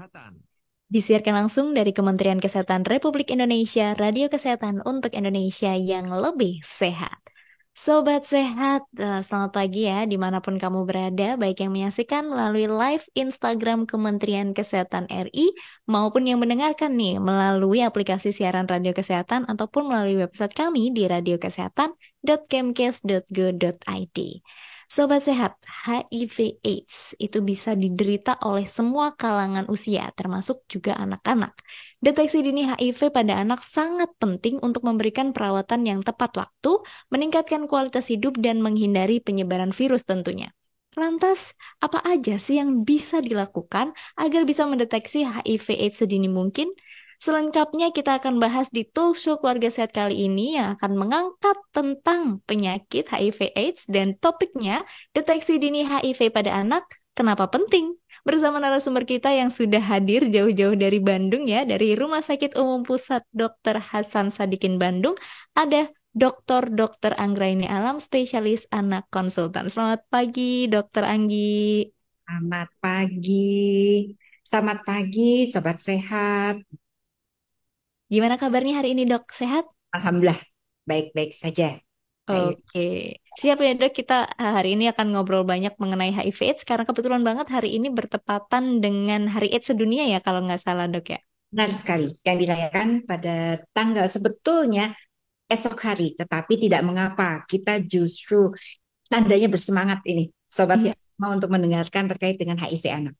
Kesehatan. Disiarkan langsung dari Kementerian Kesehatan Republik Indonesia, Radio Kesehatan untuk Indonesia yang lebih sehat. Sobat sehat, selamat pagi ya dimanapun kamu berada, baik yang menyaksikan melalui live Instagram Kementerian Kesehatan RI, maupun yang mendengarkan nih melalui aplikasi siaran Radio Kesehatan ataupun melalui website kami di radiokesehatan.kemkes.go.id. Sobat sehat, HIV/AIDS itu bisa diderita oleh semua kalangan usia, termasuk juga anak-anak. Deteksi dini HIV pada anak sangat penting untuk memberikan perawatan yang tepat waktu, meningkatkan kualitas hidup, dan menghindari penyebaran virus tentunya. Lantas, apa aja sih yang bisa dilakukan agar bisa mendeteksi HIV/AIDS sedini mungkin? Selengkapnya kita akan bahas di talk show Keluarga Sehat kali ini yang akan mengangkat tentang penyakit HIV/AIDS dan topiknya deteksi dini HIV pada anak, kenapa penting? Bersama narasumber kita yang sudah hadir jauh-jauh dari Bandung ya, dari Rumah Sakit Umum Pusat Dr. Hasan Sadikin Bandung, ada Dr. Anggraini Alam, spesialis anak konsultan. Selamat pagi, Dr. Anggi. Selamat pagi. Selamat pagi, sobat sehat. Gimana kabarnya hari ini, Dok? Sehat? Alhamdulillah, baik-baik saja. Baik. Oke, siap ya dok. Kita hari ini akan ngobrol banyak mengenai HIV/AIDS karena kebetulan banget hari ini bertepatan dengan Hari AIDS sedunia ya kalau nggak salah dok ya. Benar sekali, yang dirayakan pada tanggal sebetulnya esok hari, tetapi tidak mengapa. Kita justru tandanya bersemangat ini, sobat Iya. sehat, mau untuk mendengarkan terkait dengan HIV anak.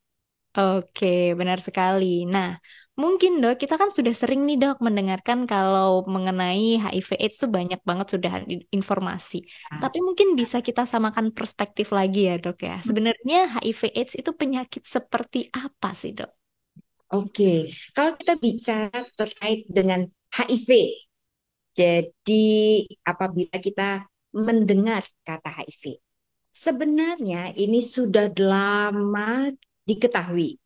Oke, benar sekali. Nah, mungkin dok, kita kan sudah sering nih dok mendengarkan kalau mengenai HIV/AIDS itu banyak banget sudah informasi. Nah, Tapi mungkin bisa kita samakan perspektif lagi ya dok ya. Sebenarnya HIV/AIDS itu penyakit seperti apa sih dok? Oke, kalau kita bicara terkait dengan HIV, jadi apabila kita mendengar kata HIV, sebenarnya ini sudah lama diketahui.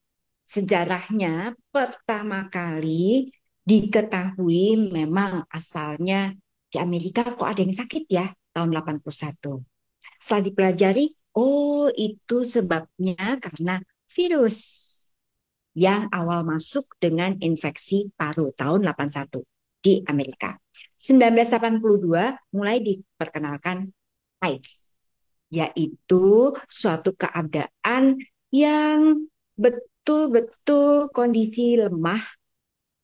Sejarahnya pertama kali diketahui memang asalnya di Amerika kok ada yang sakit ya tahun 81. Setelah dipelajari, oh itu sebabnya karena virus yang awal masuk dengan infeksi paru tahun 81 di Amerika. 1982 mulai diperkenalkan AIDS, yaitu suatu keadaan yang betul-betul kondisi lemah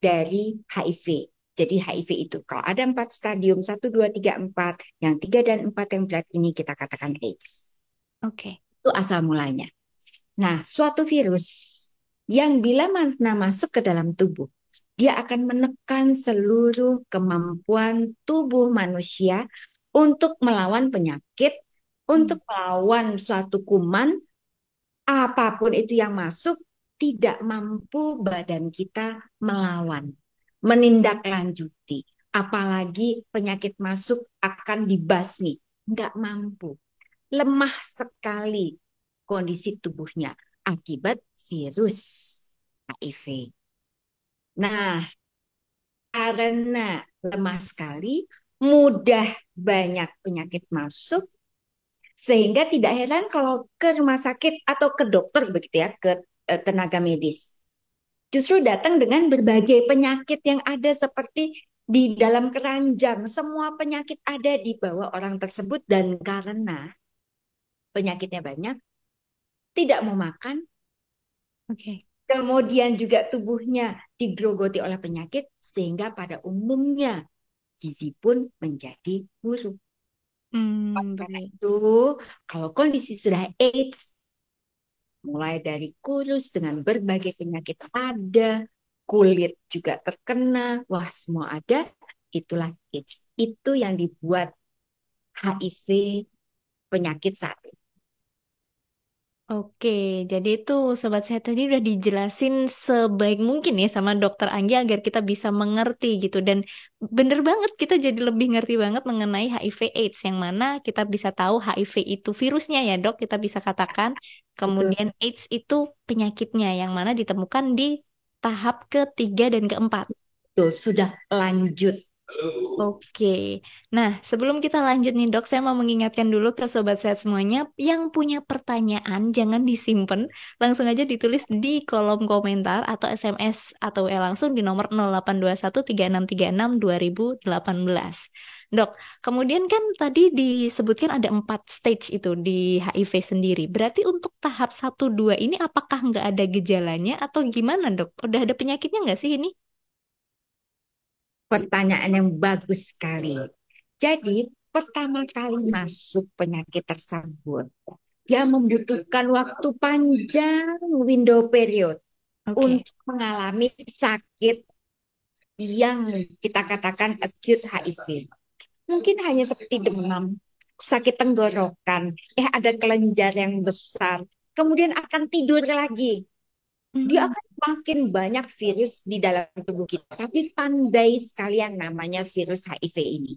dari HIV. Jadi HIV itu kalau ada 4 stadium, 1, 2, 3, 4, yang 3 dan 4 yang berat ini kita katakan AIDS. Oke. Itu asal mulanya. Nah, suatu virus yang bila mana masuk ke dalam tubuh, dia akan menekan seluruh kemampuan tubuh manusia untuk melawan penyakit, Hmm. untuk melawan suatu kuman, apapun itu yang masuk, tidak mampu badan kita melawan, menindaklanjuti. Apalagi penyakit masuk akan dibasmi, nggak mampu. Lemah sekali kondisi tubuhnya akibat virus HIV. Nah, karena lemah sekali, mudah banyak penyakit masuk, sehingga tidak heran kalau ke rumah sakit atau ke dokter begitu ya, ke tenaga medis. Justru datang dengan berbagai penyakit yang ada seperti di dalam keranjang. Semua penyakit ada di bawah orang tersebut dan karena penyakitnya banyak, tidak mau makan, Oke. kemudian juga tubuhnya digerogoti oleh penyakit sehingga pada umumnya gizi pun menjadi buruk. Karena Begitu. itu, kalau kondisi sudah AIDS, mulai dari kurus dengan berbagai penyakit ada, kulit juga terkena, wah semua ada, itulah AIDS. Itu yang dibuat HIV penyakit saat ini. Oke, jadi itu Sobat Sehat tadi udah dijelasin sebaik mungkin ya sama Dokter Anggi agar kita bisa mengerti gitu. Dan bener banget kita jadi lebih ngerti banget mengenai HIV/AIDS yang mana kita bisa tahu HIV itu virusnya ya dok, kita bisa katakan. Betul, Kemudian AIDS itu penyakitnya yang mana ditemukan di tahap ketiga dan keempat. betul, sudah lanjut. Oke, nah sebelum kita lanjut nih dok, saya mau mengingatkan dulu ke sobat sehat semuanya yang punya pertanyaan jangan disimpan, langsung aja ditulis di kolom komentar atau SMS atau langsung di nomor 08213636 2018. Dok, kemudian kan tadi disebutkan ada 4 stage itu di HIV sendiri. Berarti untuk tahap 1, 2 ini apakah nggak ada gejalanya atau gimana dok? Udah ada penyakitnya nggak sih ini? Pertanyaan yang bagus sekali. Jadi, pertama kali masuk penyakit tersebut, dia membutuhkan waktu panjang window period Oke. untuk mengalami sakit yang kita katakan acute HIV. Mungkin hanya seperti demam, sakit tenggorokan, ada kelenjar yang besar, kemudian akan tidur lagi. Dia Hmm, akan makin banyak virus di dalam tubuh kita. Tapi pandai sekali yang namanya virus HIV ini.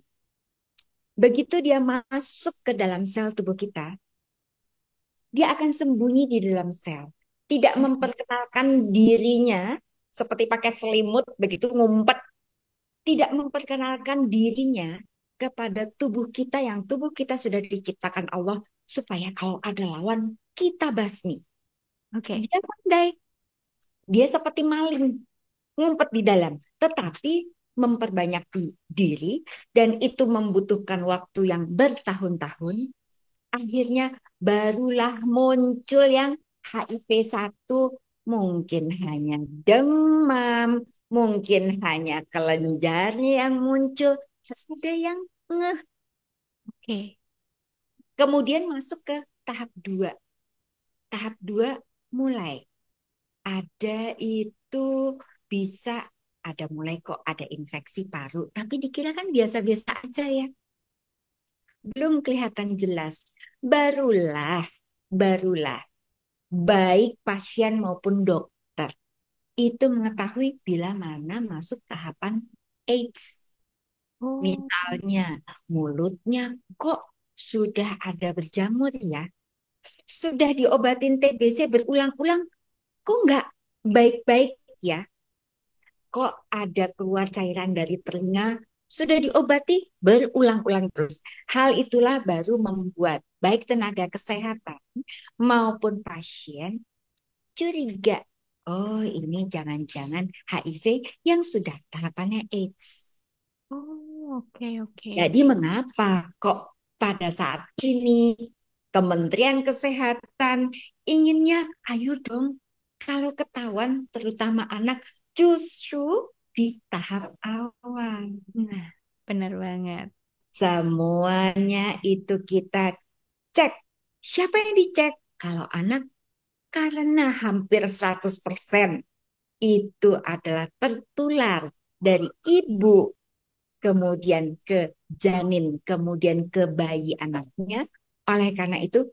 Begitu dia masuk ke dalam sel tubuh kita, dia akan sembunyi di dalam sel. Tidak memperkenalkan dirinya seperti pakai selimut begitu ngumpet. Tidak memperkenalkan dirinya kepada tubuh kita yang tubuh kita sudah diciptakan Allah supaya kalau ada lawan kita basmi. oke. Dia pandai. Dia seperti maling ngumpet di dalam, tetapi memperbanyak diri dan itu membutuhkan waktu yang bertahun-tahun. Akhirnya barulah muncul yang HIV 1, mungkin hanya demam, mungkin hanya kelenjarnya yang muncul, ada yang ngeh. Oke. Kemudian masuk ke tahap 2. Tahap 2 mulai ada itu bisa ada mulai kok ada infeksi paru, tapi dikira kan biasa-biasa aja ya. Belum kelihatan jelas. Barulah baik pasien maupun dokter itu mengetahui bila mana masuk tahapan AIDS. Oh, Misalnya mulutnya kok sudah ada berjamur ya, sudah diobatin TBC berulang-ulang, kok nggak baik-baik ya, kok ada keluar cairan dari telinga, sudah diobati berulang-ulang terus. Hal itulah baru membuat baik tenaga kesehatan maupun pasien curiga. Oh, ini jangan-jangan HIV yang sudah tahapannya AIDS. oh, oke, oke. Jadi mengapa kok pada saat ini Kementerian Kesehatan inginnya, ayo dong, kalau ketahuan terutama anak justru di tahap awal. Nah, benar banget. Semuanya itu kita cek. Siapa yang dicek? Kalau anak, karena hampir 100% itu adalah tertular dari ibu, kemudian ke janin, kemudian ke bayi anaknya. Oleh karena itu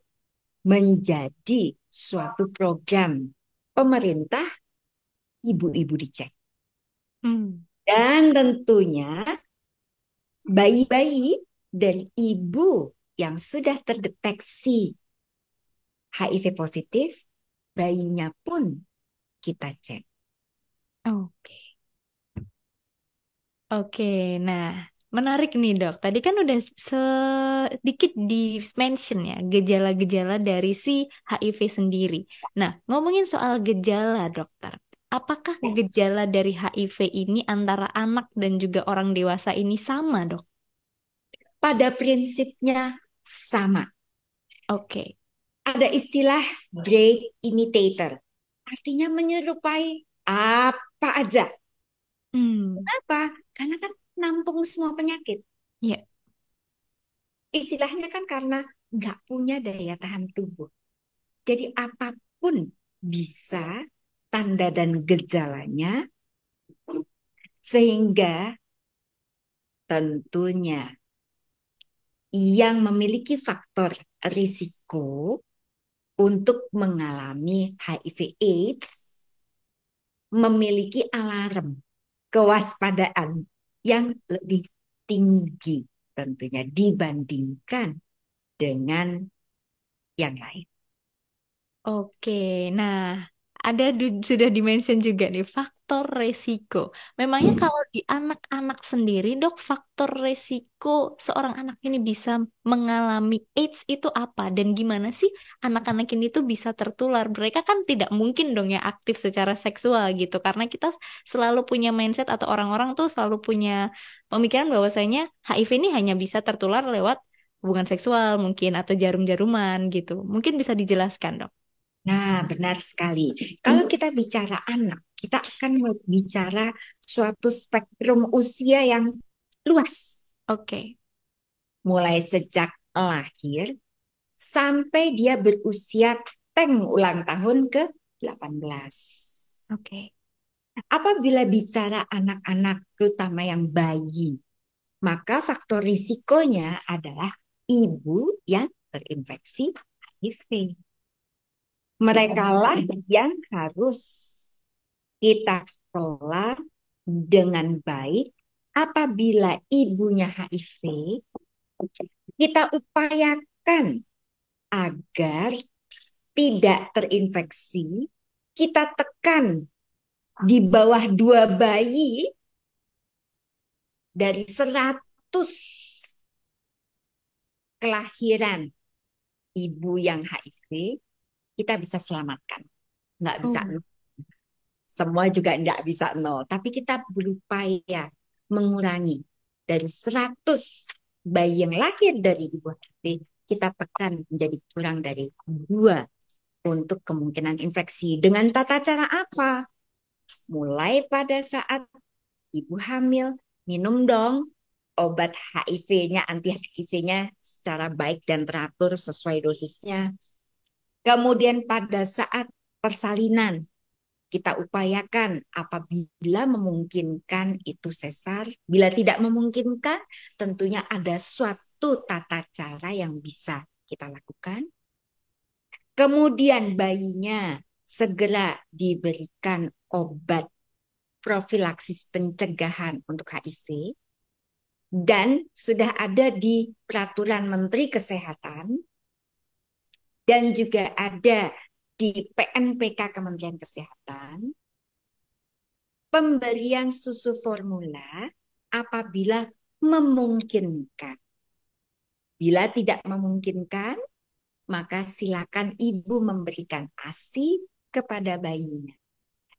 menjadi suatu program pemerintah, ibu-ibu dicek. Hmm, Dan tentunya bayi-bayi dari ibu yang sudah terdeteksi HIV positif, bayinya pun kita cek. oke. Oke, nah menarik nih dok. Tadi kan udah sedikit di mention ya gejala-gejala dari si HIV sendiri. Nah, ngomongin soal gejala dokter, apakah gejala dari HIV ini antara anak dan juga orang dewasa ini sama dok? Pada prinsipnya sama. Oke. Ada istilah great imitator. Artinya menyerupai apa aja. Hmm, Kenapa? Karena kan nampung semua penyakit. ya. Istilahnya kan karena nggak punya daya tahan tubuh. Jadi apapun bisa tanda dan gejalanya, sehingga tentunya yang memiliki faktor risiko untuk mengalami HIV AIDS memiliki alarm kewaspadaan yang lebih tinggi tentunya dibandingkan dengan yang lain. Oke, nah ada sudah dimention juga nih faktor resiko. Memangnya kalau di anak-anak sendiri, dok, faktor resiko seorang anak ini bisa mengalami AIDS itu apa? Dan gimana sih anak-anak ini tuh bisa tertular? Mereka kan tidak mungkin dong ya aktif secara seksual gitu, karena kita selalu punya mindset atau orang-orang tuh selalu punya pemikiran bahwasanya HIV ini hanya bisa tertular lewat hubungan seksual mungkin atau jarum-jaruman gitu. Mungkin bisa dijelaskan, dok. Nah, benar sekali. Kalau kita bicara anak, kita akan bicara suatu spektrum usia yang luas, Oke, mulai sejak lahir sampai dia berusia ulang tahun ke 18. oke. Apabila bicara anak-anak, terutama yang bayi, maka faktor risikonya adalah ibu yang terinfeksi HIV. Mereka lah yang harus kita kelola dengan baik. Apabila ibunya HIV, kita upayakan agar tidak terinfeksi. Kita tekan di bawah 2 bayi dari 100 kelahiran ibu yang HIV, kita bisa selamatkan. Nggak bisa Oh, nol. Semua juga nggak bisa nol. Tapi kita berupaya mengurangi dari 100 bayi yang lahir dari ibu HIV, kita tekan menjadi kurang dari 2 untuk kemungkinan infeksi. Dengan tata cara apa? Mulai pada saat ibu hamil, minum dong obat HIV-nya, anti HIV-nya secara baik dan teratur sesuai dosisnya. Kemudian pada saat persalinan, kita upayakan apabila memungkinkan itu sesar. Bila tidak memungkinkan, tentunya ada suatu tata cara yang bisa kita lakukan. Kemudian bayinya segera diberikan obat profilaksis pencegahan untuk HIV dan sudah ada di peraturan Menteri Kesehatan dan juga ada di PNPK Kementerian Kesehatan pemberian susu formula apabila memungkinkan. Bila tidak memungkinkan, maka silakan ibu memberikan ASI kepada bayinya.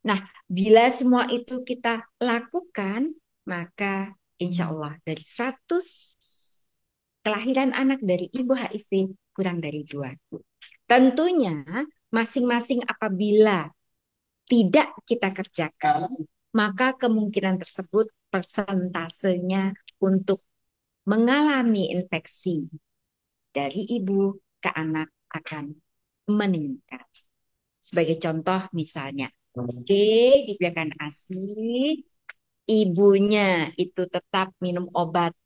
Nah, bila semua itu kita lakukan, maka insya Allah dari 100 kelahiran anak dari ibu HIV kurang dari 2. Tentunya masing-masing apabila tidak kita kerjakan, maka kemungkinan tersebut persentasenya untuk mengalami infeksi dari ibu ke anak akan meningkat. Sebagai contoh misalnya, oke, diberikan ASI, ibunya itu tetap minum obat,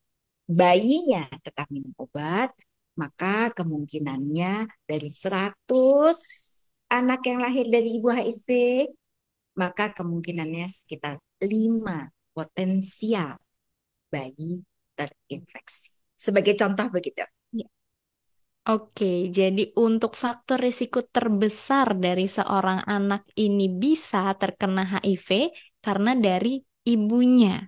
bayinya tetap minum obat, maka kemungkinannya dari 100 anak yang lahir dari ibu HIV, maka kemungkinannya sekitar 5 potensial bayi terinfeksi. Sebagai contoh begitu. ya. Oke, jadi untuk faktor risiko terbesar dari seorang anak ini bisa terkena HIV karena dari ibunya.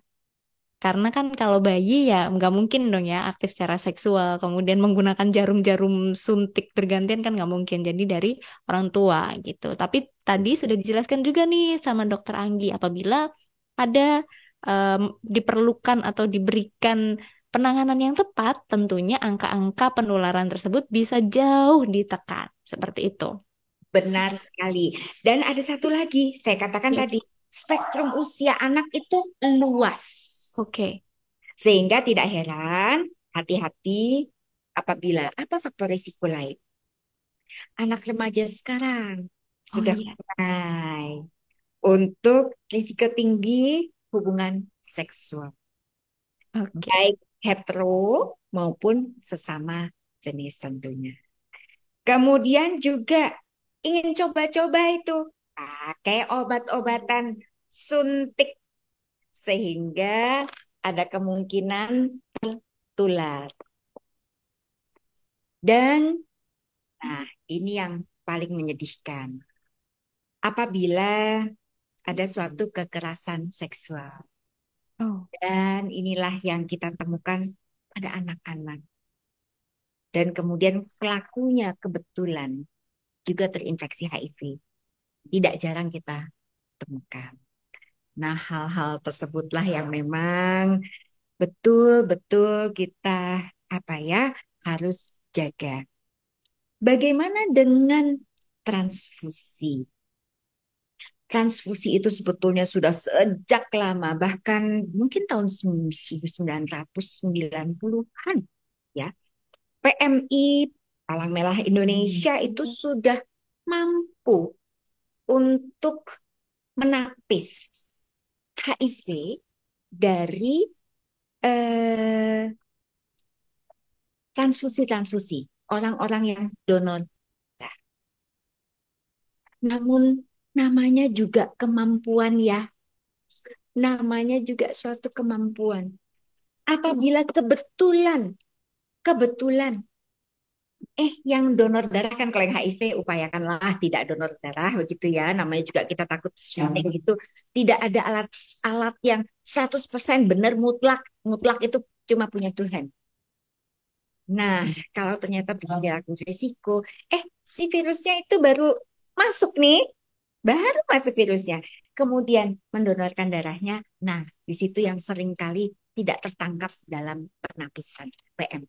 Karena kan kalau bayi ya nggak mungkin dong ya aktif secara seksual, kemudian menggunakan jarum-jarum suntik bergantian kan nggak mungkin. Jadi dari orang tua gitu. Tapi tadi sudah dijelaskan juga nih sama Dokter Anggi apabila ada diperlukan atau diberikan penanganan yang tepat, tentunya angka-angka penularan tersebut bisa jauh ditekan. Seperti itu. Benar sekali. Dan ada satu lagi, saya katakan Ya. tadi, spektrum usia anak itu luas. Oke. Sehingga tidak heran, hati-hati apabila apa faktor risiko lain. Anak remaja sekarang Oh sudah iya. mulai untuk risiko tinggi hubungan seksual. Oke. Baik hetero maupun sesama jenis tentunya. Kemudian juga ingin coba-coba itu pakai obat-obatan suntik sehingga ada kemungkinan tular. Dan nah ini yang paling menyedihkan. apabila ada suatu kekerasan seksual. Oh, Dan inilah yang kita temukan pada anak-anak. Dan kemudian pelakunya kebetulan juga terinfeksi HIV. Tidak jarang kita temukan. Nah, hal-hal tersebutlah yang memang betul-betul kita apa ya harus jaga. Bagaimana dengan transfusi? Transfusi itu sebetulnya sudah sejak lama, bahkan mungkin tahun 1990-an ya. PMI, Palang Merah Indonesia itu sudah mampu untuk menapis HIV dari eh, transfusi-transfusi orang-orang yang donor. Nah, namun namanya juga kemampuan ya, namanya juga suatu kemampuan. Apabila kebetulan, kebetulan, yang donor darah kan kalau yang HIV upayakanlah tidak donor darah begitu ya. Namanya juga kita takut sharing itu. Tidak ada alat-alat yang 100% benar mutlak. Mutlak itu cuma punya Tuhan. Nah, kalau ternyata berperilaku risiko, si virusnya itu baru masuk nih, baru masuk virusnya. Kemudian mendonorkan darahnya. Nah, di situ yang sering kali tidak tertangkap dalam penapisan PM.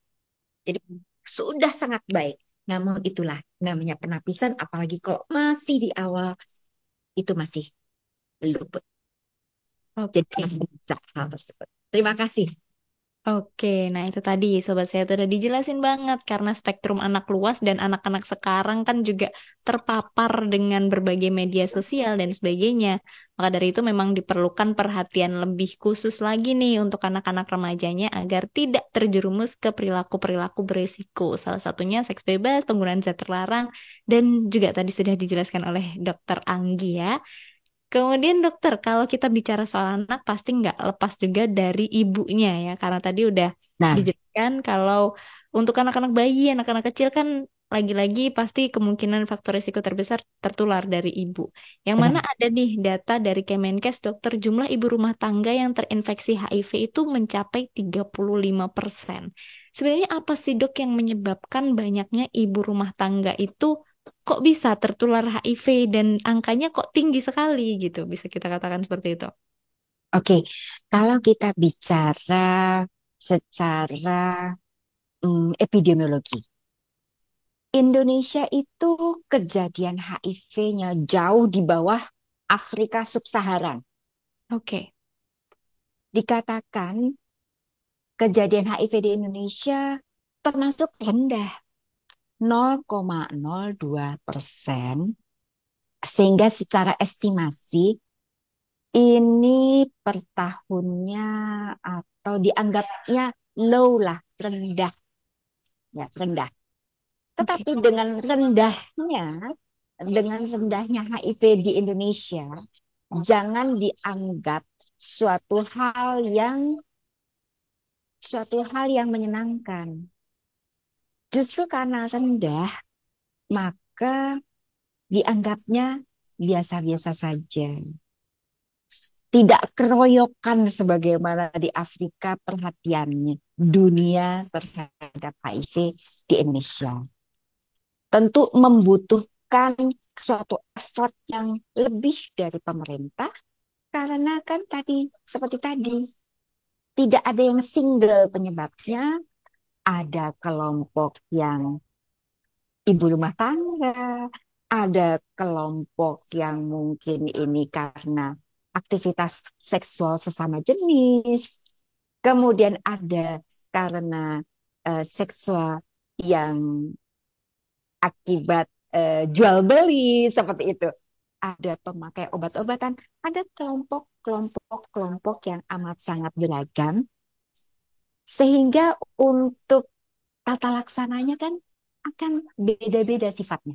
Jadi sudah sangat baik. Namun itulah namanya penapisan, apalagi kalau masih di awal, itu masih luput. Jadi oke. masih bisa hal tersebut. Terima kasih. Oke, nah itu tadi sobat saya tuh udah dijelasin banget karena spektrum anak luas dan anak-anak sekarang kan juga terpapar dengan berbagai media sosial dan sebagainya. Maka dari itu memang diperlukan perhatian lebih khusus lagi nih untuk anak-anak remajanya agar tidak terjerumus ke perilaku-perilaku berisiko. Salah satunya seks bebas, penggunaan zat terlarang, dan juga tadi sudah dijelaskan oleh Dokter Anggi ya. Kemudian dokter, kalau kita bicara soal anak pasti nggak lepas juga dari ibunya ya, karena tadi udah Nah, dijelaskan kalau untuk anak-anak bayi, anak-anak kecil kan lagi-lagi pasti kemungkinan faktor risiko terbesar tertular dari ibu. Yang mana benar. ada nih data dari Kemenkes dokter jumlah ibu rumah tangga yang terinfeksi HIV itu mencapai 35%. Sebenarnya apa sih dok yang menyebabkan banyaknya ibu rumah tangga itu kok bisa tertular HIV dan angkanya kok tinggi sekali gitu, bisa kita katakan seperti itu. Oke, kalau kita bicara secara epidemiologi, Indonesia itu kejadian HIV-nya jauh di bawah Afrika Sub-Saharan. Oke, Dikatakan kejadian HIV di Indonesia termasuk rendah, 0,02%, sehingga secara estimasi ini per tahunnya atau dianggapnya low lah, rendah, ya rendah. oke, Tetapi dengan rendahnya HIV di Indonesia, jangan dianggap suatu hal yang menyenangkan. Justru karena rendah, maka dianggapnya biasa-biasa saja. Tidak keroyokan sebagaimana di Afrika perhatiannya dunia terhadap HIV di Indonesia. Tentu membutuhkan suatu effort yang lebih dari pemerintah karena kan tadi seperti tadi tidak ada yang single penyebabnya, ada kelompok yang ibu rumah tangga, ada kelompok yang mungkin ini karena aktivitas seksual sesama jenis, kemudian ada karena seksual yang akibat jual beli seperti itu. Ada pemakai obat-obatan, ada kelompok-kelompok yang amat sangat beragam, sehingga untuk tata laksananya kan akan beda-beda sifatnya.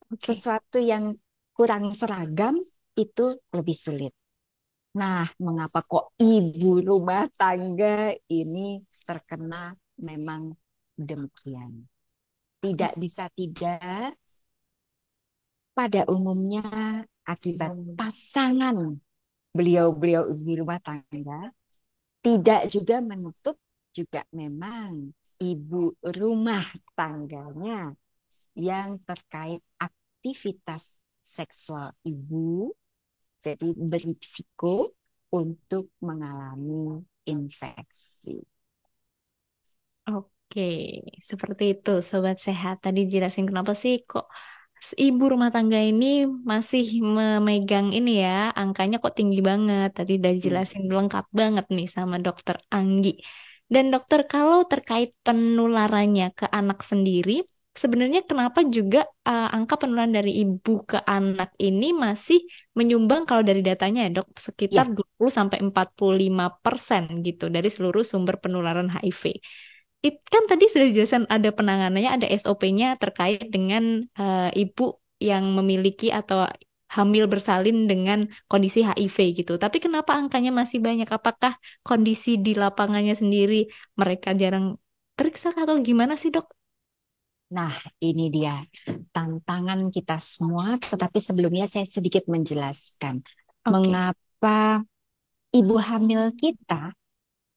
oke. Sesuatu yang kurang seragam itu lebih sulit. Nah, mengapa kok ibu rumah tangga ini terkena memang demikian? Tidak bisa tidak, pada umumnya akibat pasangan beliau-beliau ibu rumah tangga, tidak juga menutup juga memang ibu rumah tangganya yang terkait aktivitas seksual ibu, jadi berisiko untuk mengalami infeksi. Oke, seperti itu Sobat Sehat. Tadi jelasin kenapa sih kok ibu rumah tangga ini masih memegang ini ya, angkanya kok tinggi banget. Tadi udah jelasin lengkap banget nih sama dokter Anggi. Dan dokter, kalau terkait penularannya ke anak sendiri, sebenarnya kenapa juga angka penularan dari ibu ke anak ini masih menyumbang kalau dari datanya ya dok, sekitar Ya, 20-45% gitu dari seluruh sumber penularan HIV. Kan tadi sudah dijelaskan ada penanganannya, ada SOP-nya terkait dengan ibu yang memiliki atau hamil bersalin dengan kondisi HIV gitu. Tapi kenapa angkanya masih banyak? Apakah kondisi di lapangannya sendiri mereka jarang periksa atau gimana sih, Dok? nah ini dia tantangan kita semua, tetapi sebelumnya saya sedikit menjelaskan Oke. mengapa ibu hamil kita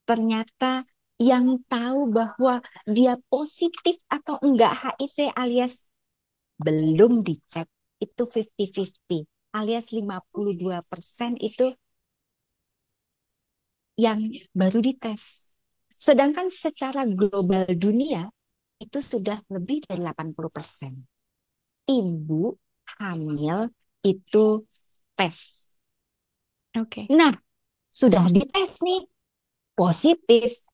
ternyata yang tahu bahwa dia positif atau enggak HIV alias belum dicek itu 50-50 alias 52% itu yang baru dites. Sedangkan secara global dunia itu sudah lebih dari 80%. Ibu hamil itu tes. Oke. Nah, sudah dites nih positif.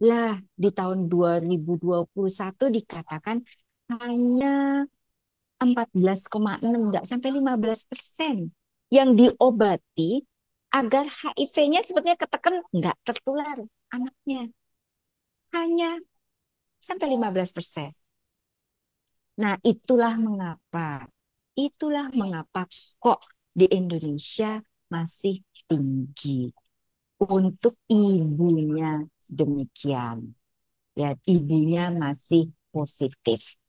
Lah, di tahun 2021 dikatakan hanya 14,6, enggak sampai 15% yang diobati agar HIV-nya sebetulnya ketekan enggak tertular anaknya. Hanya sampai 15%. Nah, itulah mengapa kok di Indonesia masih tinggi untuk ibunya demikian. Ya, ibunya masih positif.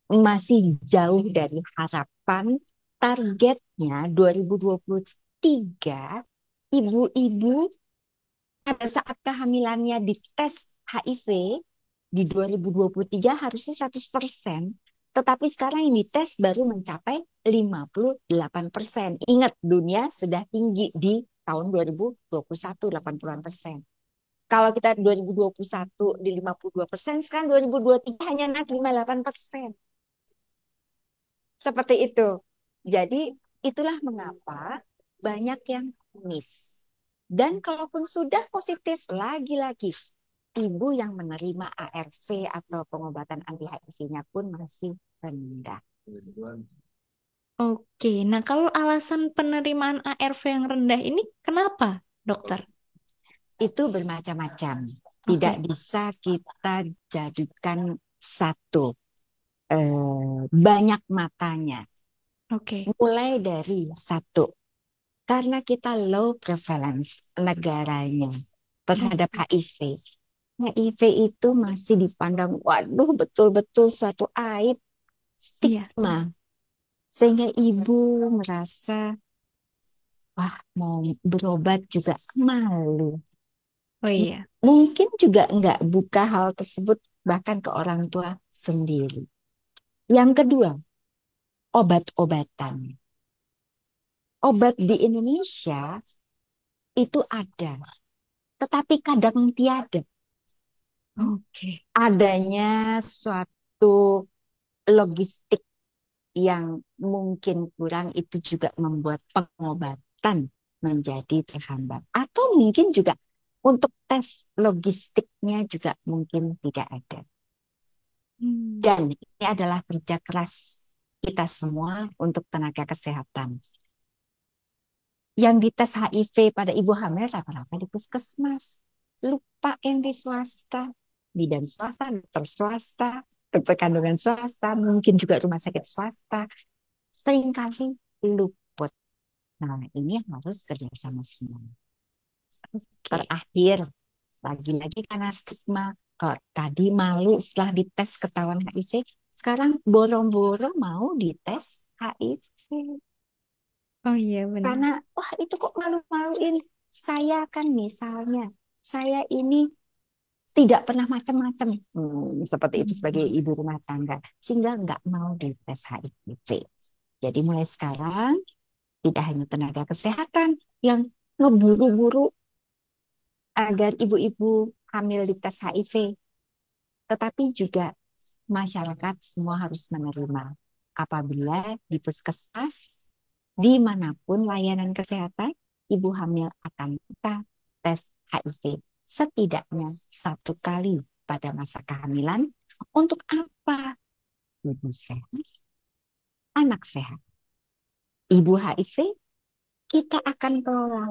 Masih jauh dari harapan targetnya 2023 ibu-ibu pada saat kehamilannya dites HIV di 2023 harusnya 100%, tetapi sekarang yang dites baru mencapai 58%. Ingat, dunia sudah tinggi di tahun 2021, 80-an%. Kalau kita 2021 di 52%, sekarang 2023 hanya naik 58%. Seperti itu. Jadi itulah mengapa banyak yang miss. Dan kalaupun sudah positif, lagi-lagi ibu yang menerima ARV atau pengobatan anti HIV-nya pun masih rendah. Oke. Nah, kalau alasan penerimaan ARV yang rendah ini kenapa, dokter? Itu bermacam-macam. Tidak Oke. bisa kita jadikan satu. Banyak matanya. Oke. Mulai dari satu. Karena kita low prevalence negaranya terhadap Oke. HIV. HIV itu masih dipandang, waduh betul-betul suatu aib, Iya. stigma. Sehingga ibu merasa, wah mau berobat juga malu. Oh iya. Mungkin juga nggak buka hal tersebut bahkan ke orang tua sendiri. Yang kedua, obat-obatan. Obat di Indonesia itu ada, tetapi kadang tiada. Oke. Adanya suatu logistik yang mungkin kurang itu juga membuat pengobatan menjadi terhambat. Atau mungkin juga untuk tes logistiknya juga mungkin tidak ada. Hmm. Dan ini adalah kerja keras kita semua untuk tenaga kesehatan. Yang dites HIV pada ibu hamil rata-rata di puskesmas. Lupa yang di swasta. Bidan swasta, dokter swasta, dokter kandungan swasta, mungkin juga rumah sakit swasta. Seringkali luput. Nah, ini harus kerjasama semua. Oke. Terakhir, lagi-lagi karena stigma. Kalau tadi malu setelah dites ketahuan HIV, sekarang boro-boro mau dites HIV. Oh iya benar. Karena, wah itu kok malu-maluin. Saya kan misalnya, saya ini tidak pernah macam-macam. Seperti itu sebagai Hmm. ibu rumah tangga. Sehingga nggak mau dites HIV. Jadi mulai sekarang, tidak hanya tenaga kesehatan yang ngeburu-buru agar ibu-ibu hamil dites HIV, tetapi juga masyarakat semua harus menerima. Apabila di puskesmas, dimanapun layanan kesehatan, ibu hamil akan kita tes HIV setidaknya 1 kali pada masa kehamilan. Untuk apa? Ibu sehat, anak sehat. Ibu HIV kita akan kelola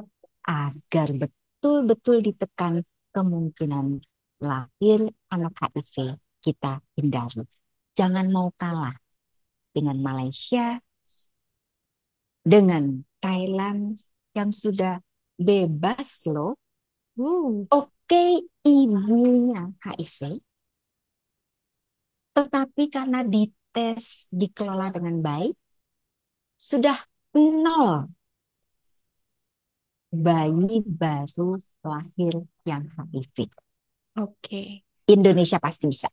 agar betul-betul ditekan kemungkinan lahir anak HIV kita hindari. Jangan mau kalah dengan Malaysia, dengan Thailand yang sudah bebas loh. Uh, Oke, ibunya HIV, tetapi karena dites, dikelola dengan baik, sudah nol bayi baru lahir yang HIV. oke. Indonesia pasti bisa.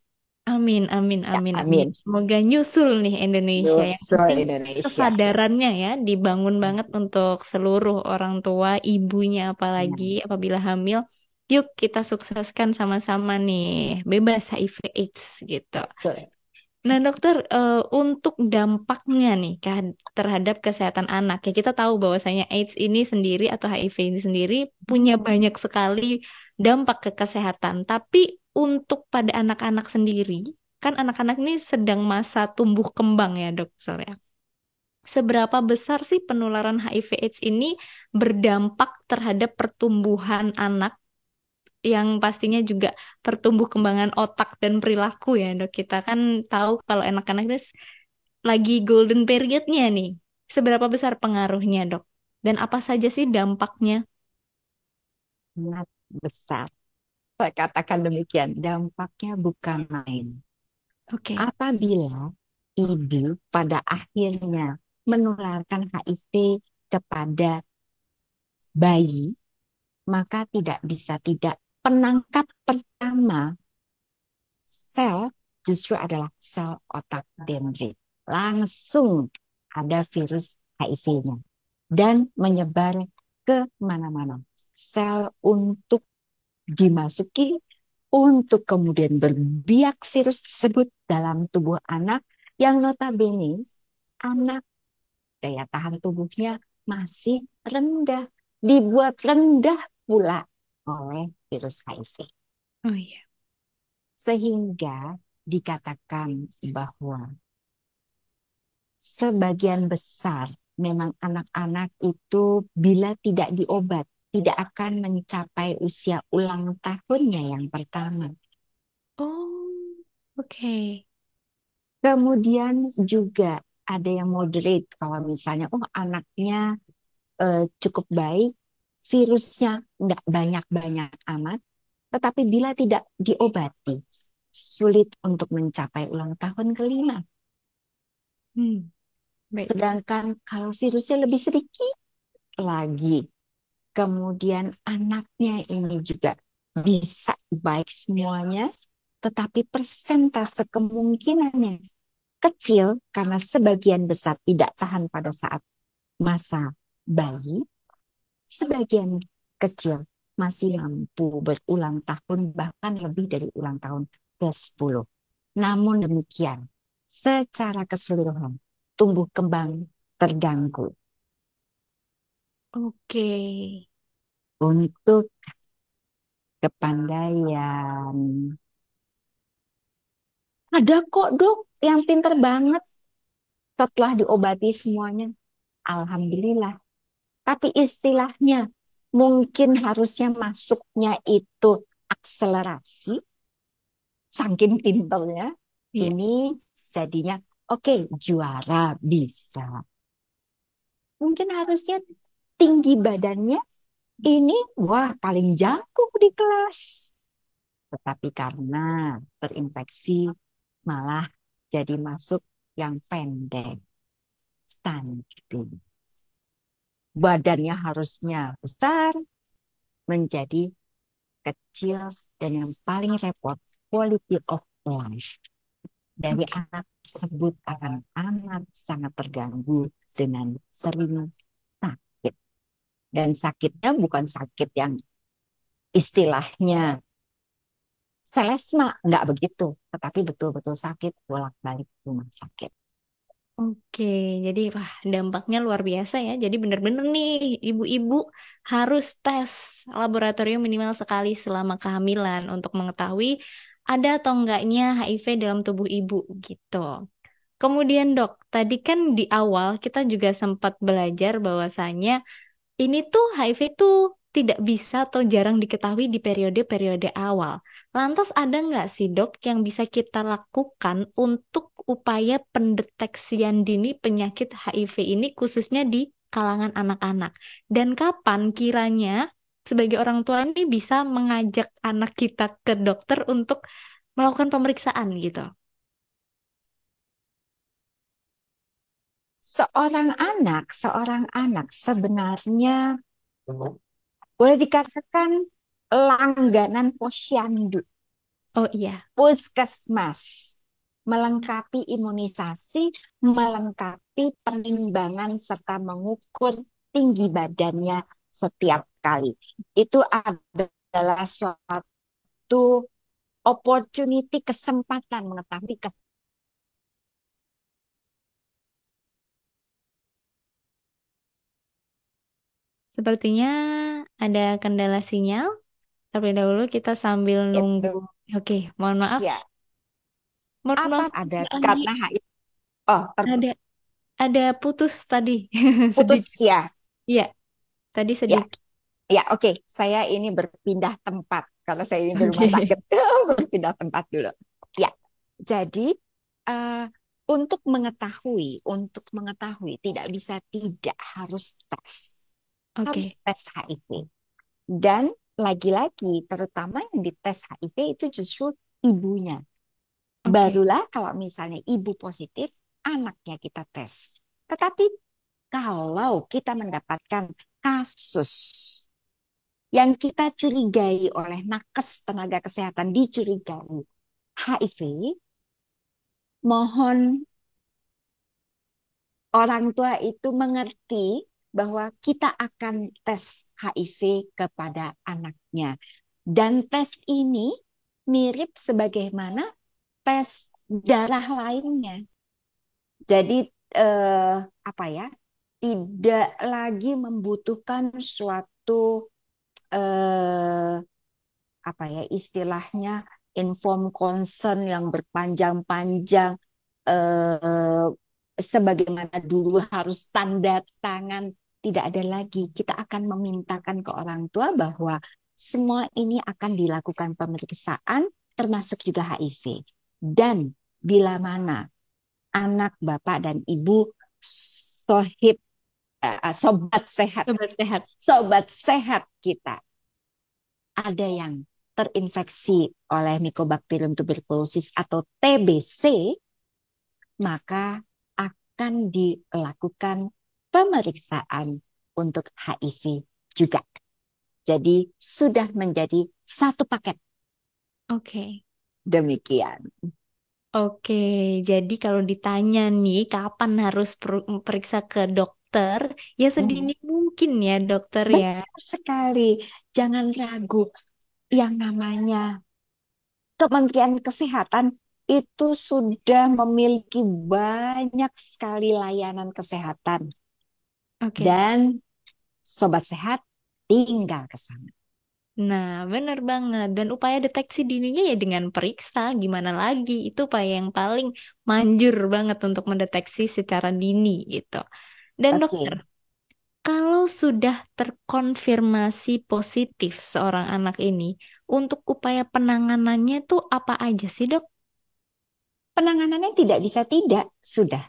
Amin, amin, Ya, amin, amin. amin. Semoga nyusul nih Indonesia. Yang Nyusul penting Indonesia. kesadarannya ya dibangun banget untuk seluruh orang tua, ibunya apalagi Nah, apabila hamil. Yuk kita sukseskan sama-sama nih, bebas HIV/AIDS gitu. betul. Nah, dokter, untuk dampaknya nih terhadap kesehatan anak, ya kita tahu bahwasanya AIDS ini sendiri atau HIV ini sendiri punya banyak sekali dampak ke kesehatan. Tapi untuk pada anak-anak sendiri, kan anak-anak ini sedang masa tumbuh kembang ya, dokter ya. Seberapa besar sih penularan HIV/AIDS ini berdampak terhadap pertumbuhan anak yang pastinya juga pertumbuh kembangan otak dan perilaku ya dok. Kita kan tahu kalau anak-anak itu lagi golden periodnya nih. Seberapa besar pengaruhnya dok? Dan apa saja sih dampaknya? Sangat besar. Saya katakan demikian. Dampaknya bukan main. Oke. Apabila ibu pada akhirnya menularkan HIV kepada bayi, maka tidak bisa tidak. Penangkap pertama sel justru adalah sel otak dendrit. Langsung ada virus HIV-nya dan menyebar ke mana-mana. Sel untuk dimasuki untuk kemudian berbiak virus tersebut dalam tubuh anak yang notabene anak daya tahan tubuhnya masih rendah, dibuat rendah pula oleh virus HIV. Oh iya. Sehingga dikatakan bahwa sebagian besar memang anak-anak itu bila tidak diobat tidak akan mencapai usia ulang tahunnya yang pertama. Oh, oke. Kemudian juga ada yang moderate kalau misalnya oh anaknya cukup baik, virusnya nggak banyak-banyak amat, tetapi bila tidak diobati sulit untuk mencapai ulang tahun kelima. Hmm, baik. Sedangkan kalau virusnya lebih sedikit lagi, kemudian anaknya ini juga bisa baik semuanya, tetapi persentase kemungkinannya kecil karena sebagian besar tidak tahan pada saat masa bayi, sebagian kecil masih mampu berulang tahun bahkan lebih dari ulang tahun ke-10. Namun demikian, secara keseluruhan tumbuh kembang terganggu. Oke. Untuk kepandaian, ada kok dok yang pinter banget setelah diobati semuanya. Alhamdulillah. Tapi istilahnya mungkin harusnya masuknya itu akselerasi, saking pinternya. Iya. Ini jadinya oke, juara bisa. Mungkin harusnya tinggi badannya ini wah paling jago di kelas. Tetapi karena terinfeksi malah jadi masuk yang pendek. stunting. Badannya harusnya besar, menjadi kecil, dan yang paling repot, quality of life dari Oke. anak tersebut akan amat sangat terganggu dengan sering sakit. Dan sakitnya bukan sakit yang istilahnya selesma, nggak begitu, tetapi betul-betul sakit bolak-balik rumah sakit. Oke, jadi wah dampaknya luar biasa ya. Jadi bener-bener nih ibu-ibu harus tes laboratorium minimal sekali selama kehamilan untuk mengetahui ada atau enggaknya HIV dalam tubuh ibu gitu. Kemudian dok, tadi kan di awal kita juga sempat belajar bahwasannya ini tuh HIV tuh tidak bisa atau jarang diketahui di periode-periode awal. Lantas ada nggak sih dok yang bisa kita lakukan untuk upaya pendeteksian dini penyakit HIV ini khususnya di kalangan anak-anak? Dan kapan kiranya sebagai orang tua ini bisa mengajak anak kita ke dokter untuk melakukan pemeriksaan gitu? Seorang anak sebenarnya boleh dikatakan langganan posyandu, Oh iya, puskesmas, melengkapi imunisasi, melengkapi penimbangan serta mengukur tinggi badannya setiap kali. Itu adalah suatu opportunity, kesempatan mengetahui. sepertinya ada kendala sinyal. Tapi dahulu kita sambil nunggu. Itu Oke, mohon maaf. ya, Mohon apa maaf ada lagi karena HIV? Oh, ada ada putus tadi terputus sedikit. ya. Iya, tadi Ya, sedikit. ya, oke. Saya ini berpindah tempat karena saya ini di rumah Oke. sakit. Berpindah tempat dulu. Ya, jadi eh, untuk mengetahui tidak bisa tidak harus tes. Harus Oke. tes HIV. Dan lagi-lagi terutama yang dites HIV itu justru ibunya. Oke. Barulah kalau misalnya ibu positif, anaknya kita tes. Tetapi kalau kita mendapatkan kasus yang kita curigai oleh nakes tenaga kesehatan dicurigai HIV, mohon orang tua itu mengerti bahwa kita akan tes HIV kepada anaknya. Dan tes ini mirip sebagaimana tes darah lainnya. Jadi apa ya? Tidak lagi membutuhkan suatu eh, apa ya istilahnya inform concern yang berpanjang-panjang, eh, sebagaimana dulu harus tanda tangan. Tidak ada lagi. Kita akan memintakan ke orang tua bahwa semua ini akan dilakukan pemeriksaan termasuk juga HIV. Dan bila mana anak bapak dan ibu sohib, sobat sehat, Sobat sehat. sobat sehat kita ada yang terinfeksi oleh Mycobacterium tuberculosis atau TBC, maka akan dilakukan pemeriksaan untuk HIV juga. Jadi sudah menjadi satu paket. Oke. Demikian. Oke, jadi kalau ditanya nih kapan harus periksa ke dokter, ya sedini Mhm. mungkin ya dokter ya. Benar sekali. Jangan ragu. Yang namanya Kementerian Kesehatan itu sudah memiliki banyak sekali layanan kesehatan. Oke. Dan sobat sehat tinggal ke sana. Nah, bener banget. Dan upaya deteksi dininya ya dengan periksa, gimana lagi? Itu upaya yang paling manjur banget untuk mendeteksi secara dini gitu. Dan dokter, Oke, kalau sudah terkonfirmasi positif seorang anak ini, untuk upaya penanganannya tuh apa aja sih, Dok? penanganannya tidak bisa tidak. Sudah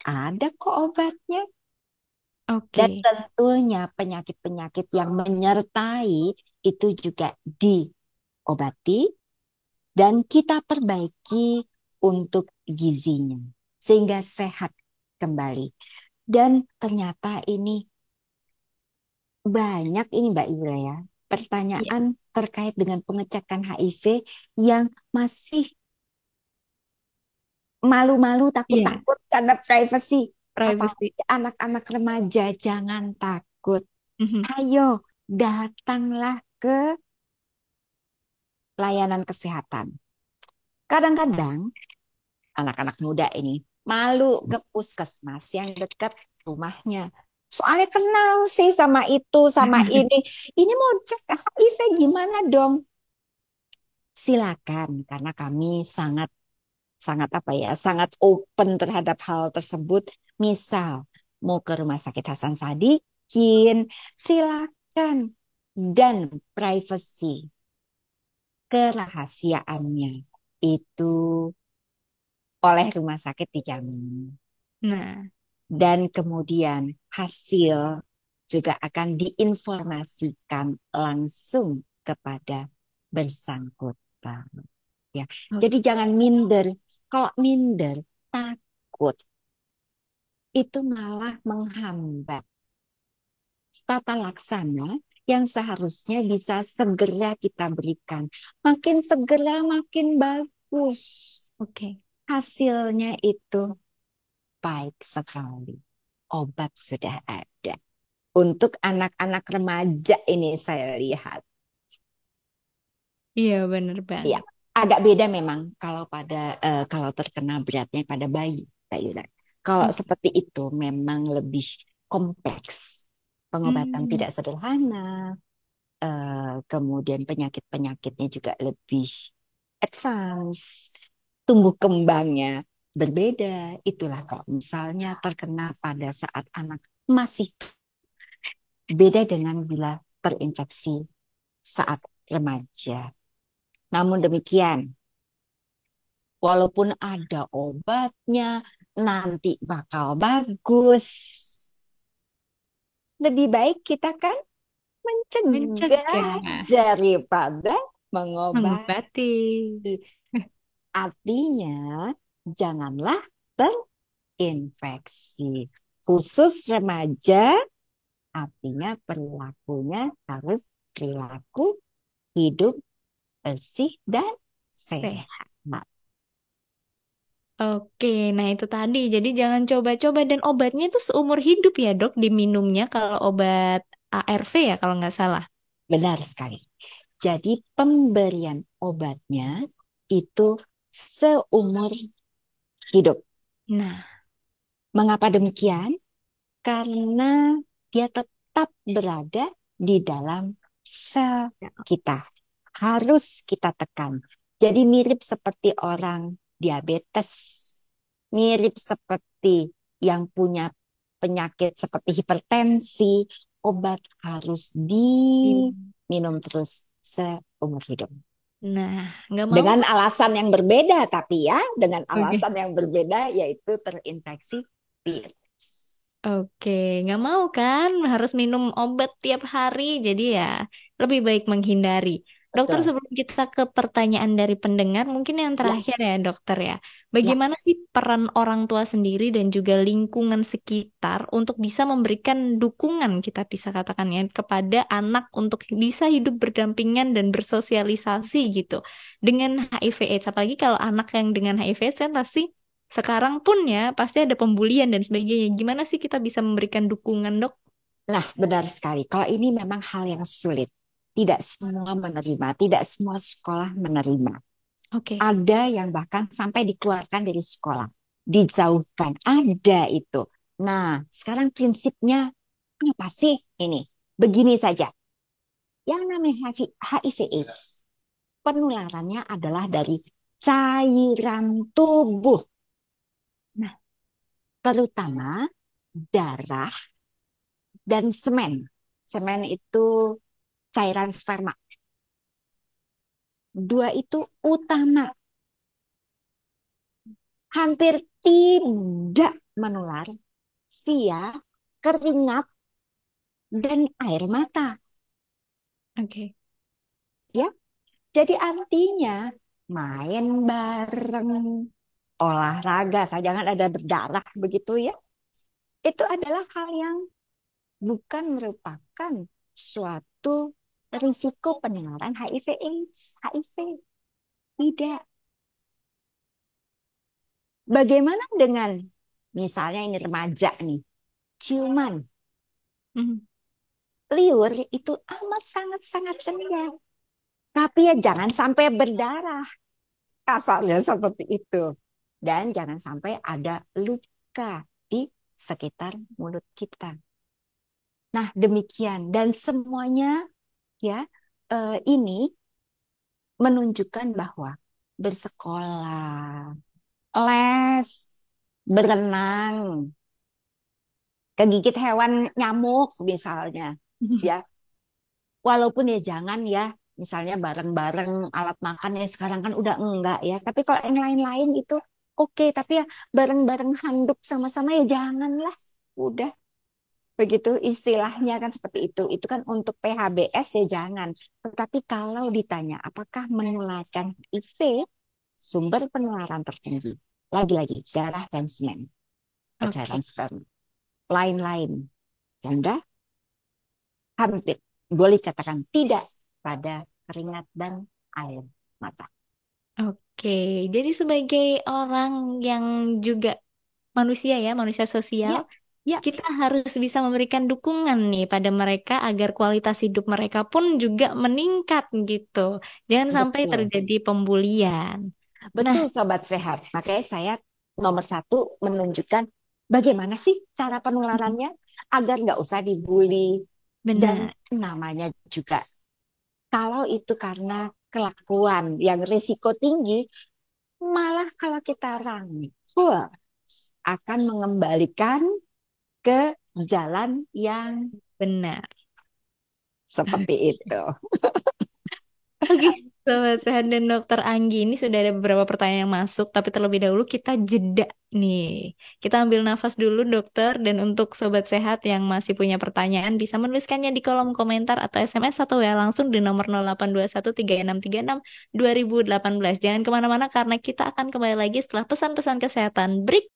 ada kok obatnya. Dan Oke, tentunya penyakit-penyakit yang menyertai itu juga diobati dan kita perbaiki untuk gizinya. Sehingga sehat kembali. Dan ternyata ini banyak ini Mbak Ira ya, Iya. pertanyaan terkait dengan pengecekan HIV yang masih malu-malu, Iya, takut-takut karena privacy. privacy. Apalagi anak-anak remaja, jangan takut. Mhm. Ayo, datanglah ke layanan kesehatan. Kadang-kadang anak-anak muda ini malu ke puskesmas yang dekat rumahnya. Soalnya kenal sih sama itu, sama ini. Ini mau cek HIV gimana dong? Silakan, karena kami sangat sangat apa ya, sangat open terhadap hal tersebut. Misal mau ke Rumah Sakit Hasan Sadikin, silakan. Dan privacy, kerahasiaannya itu oleh rumah sakit dijamin. Nah, Dan kemudian hasil juga akan diinformasikan langsung kepada bersangkutan. Ya, jadi oke. jangan minder. Kalau minder, takut itu malah menghambat tata laksana yang seharusnya bisa segera kita berikan. Makin segera, makin bagus. Oke. Hasilnya itu baik sekali. Obat sudah ada. Untuk anak-anak remaja ini saya lihat. Iya, bener Ya, banget. agak beda memang kalau kalau terkena beratnya pada bayi, Kak Yura. Kalau Oke. seperti itu memang lebih kompleks. Pengobatan Hmm, tidak sederhana, kemudian penyakit-penyakitnya juga lebih advance, tumbuh kembangnya berbeda. Itulah kalau misalnya terkena pada saat anak masih beda dengan bila terinfeksi saat remaja. Namun demikian, walaupun ada obatnya, nanti bakal bagus. Lebih baik kita kan mencegah mencegah, daripada mengobati. mengobati. Artinya, janganlah terinfeksi. Khusus remaja, artinya perilakunya harus perilaku hidup bersih dan Sehat. sehat. Oke, nah itu tadi. Jadi jangan coba-coba dan obatnya itu seumur hidup ya, Dok, diminumnya kalau obat ARV ya kalau nggak salah. Benar sekali. Jadi pemberian obatnya itu seumur hidup. Nah, Mengapa demikian? Karena dia tetap berada di dalam sel ya, kita. Harus kita tekan. Jadi mirip seperti orang diabetes. Mirip seperti yang punya penyakit seperti hipertensi. Obat harus di- diminum terus seumur hidup. nah, nggak mau Dengan kan? alasan yang berbeda, tapi ya, dengan Oke. alasan yang berbeda, yaitu terinfeksi virus. Oke, nggak mau kan? Harus minum obat tiap hari, jadi ya lebih baik menghindari. Dokter, Betul. sebelum kita ke pertanyaan dari pendengar, mungkin yang Ya, terakhir ya, dokter ya. ya. Bagaimana sih peran orang tua sendiri dan juga lingkungan sekitar untuk bisa memberikan dukungan, kita bisa katakan ya, kepada anak untuk bisa hidup berdampingan dan bersosialisasi gitu dengan HIV/AIDS. Apalagi kalau anak yang dengan HIV/AIDS kan pasti sekarang pun ya pasti ada pembulian dan sebagainya. Gimana sih kita bisa memberikan dukungan, Dok? Nah, benar sekali. Kalau ini memang hal yang sulit. Tidak semua menerima, tidak semua sekolah menerima. Oke. Ada yang bahkan sampai dikeluarkan dari sekolah, dijauhkan. Ada itu. Nah, sekarang prinsipnya apa sih ini? Begini saja. Yang namanya HIV/AIDS, penularannya adalah dari cairan tubuh. Nah, terutama darah dan semen. Semen itu cairan sperma. Dua itu utama. Hampir tidak menular via keringat dan air mata. Oke. Ya, jadi artinya main bareng, olahraga, saya jangan ada berdarah begitu ya. itu adalah hal yang bukan merupakan suatu risiko penularan HIV AIDS, HIV. Tidak. Bagaimana dengan misalnya ini remaja nih, ciuman, Mhm. liur itu amat sangat-sangat rendah. Tapi ya jangan sampai berdarah, kasarnya seperti itu. Dan jangan sampai ada luka di sekitar mulut kita. Nah, demikian. Dan semuanya ya ini menunjukkan bahwa bersekolah, les, berenang, kegigit hewan nyamuk misalnya, ya. Walaupun ya jangan ya, misalnya bareng-bareng alat makan ya sekarang kan udah enggak ya. Tapi kalau yang lain-lain itu oke, tapi ya bareng-bareng handuk sama-sama ya janganlah. Udah begitu istilahnya kan seperti itu. Itu kan untuk PHBS ya jangan. Tetapi kalau ditanya apakah menularkan HIV, sumber penularan tertinggi. Lagi-lagi darah dan semen, Oke. cairan sperma. Lain-lain janda hampir boleh katakan tidak pada keringat dan air mata. Oke, jadi sebagai orang yang juga manusia ya, manusia sosial, Ya, ya, kita harus bisa memberikan dukungan nih pada mereka agar kualitas hidup mereka pun juga meningkat gitu. Jangan sampai betul. terjadi pembulian. Nah, Betul, sobat sehat. Makanya saya nomor satu menunjukkan bagaimana sih cara penularannya agar nggak usah dibully. Dan benar, namanya juga, kalau itu karena kelakuan yang risiko tinggi, malah kalau kita rangkul akan mengembalikan ke jalan yang benar. seperti itu. Oke, Sobat Sehat dan Dokter Anggi, ini sudah ada beberapa pertanyaan yang masuk, tapi terlebih dahulu kita jeda nih. Kita ambil nafas dulu, dokter, dan untuk Sobat Sehat yang masih punya pertanyaan, bisa menuliskannya di kolom komentar atau SMS atau WA langsung di nomor 08213636 2018. Jangan kemana-mana karena kita akan kembali lagi setelah pesan-pesan kesehatan berikut.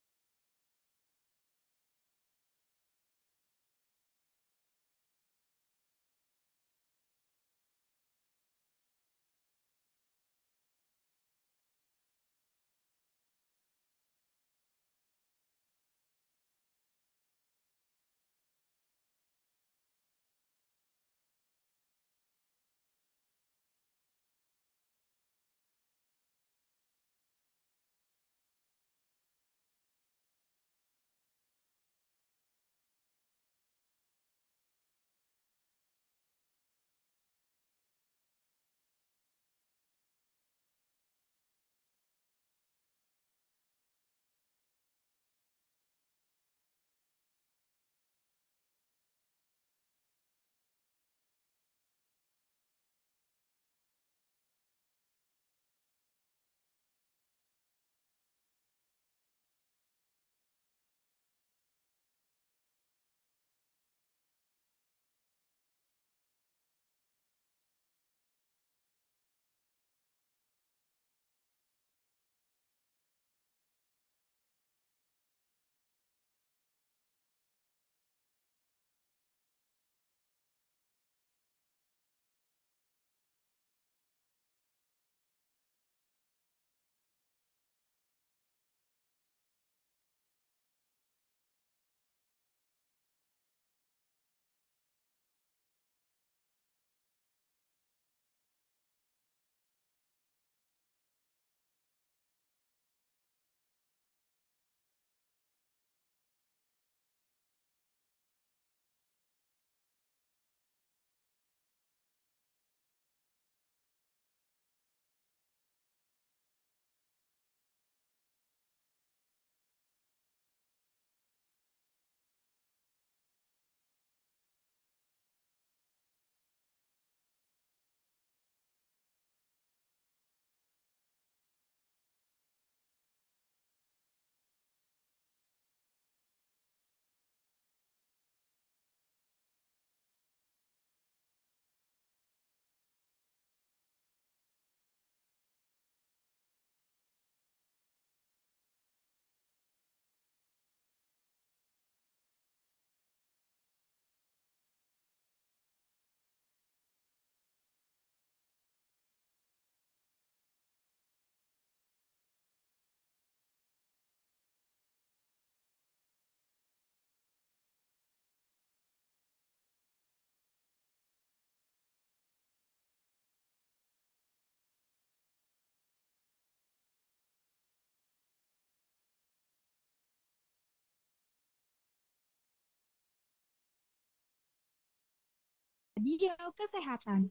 Radio Kesehatan.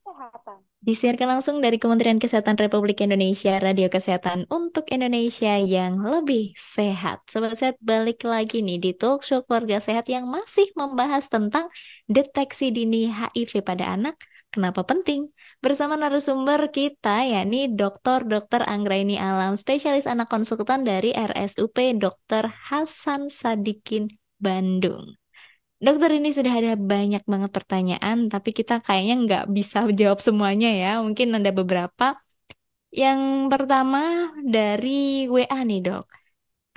Disiarkan langsung dari Kementerian Kesehatan Republik Indonesia, Radio Kesehatan untuk Indonesia yang lebih sehat. Sobat Sehat, balik lagi nih di Talk Show Keluarga Sehat yang masih membahas tentang deteksi dini HIV pada anak. Kenapa penting? Bersama narasumber kita, yakni Dr. Anggraini Alam, spesialis anak konsultan dari RSUP Dr. Hasan Sadikin, Bandung. Dokter, ini sudah ada banyak banget pertanyaan, tapi kita kayaknya nggak bisa jawab semuanya ya. Mungkin ada beberapa. Yang pertama dari WA nih, Dok.